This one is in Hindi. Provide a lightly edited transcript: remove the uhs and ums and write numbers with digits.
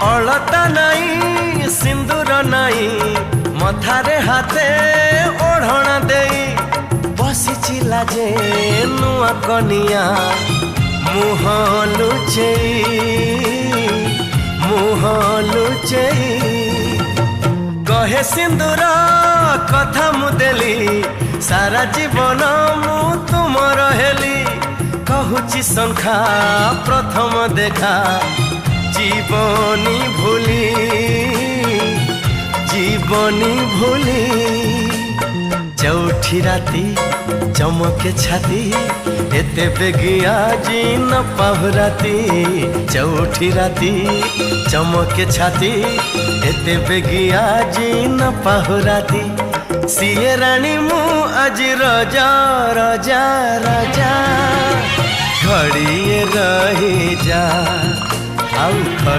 अलता नाई सिंदूर नाई मथारे हाथे ओढ़ण देई बसिचिला जे नुआ कनिया मुह लुचेई कहे सिंदूर कथा मुदेली सारा जीवन मु तुमर हेली कहूची संखा प्रथम देखा जीवनी भूली चौठी राती चमके छाती एते बेगिया जी न पाहुराती चौठी राती चमके छाती एते बेगिया जी न पाहुराती सिए रानी मु आज रजा रजा रजा घड़िए रही जा आउ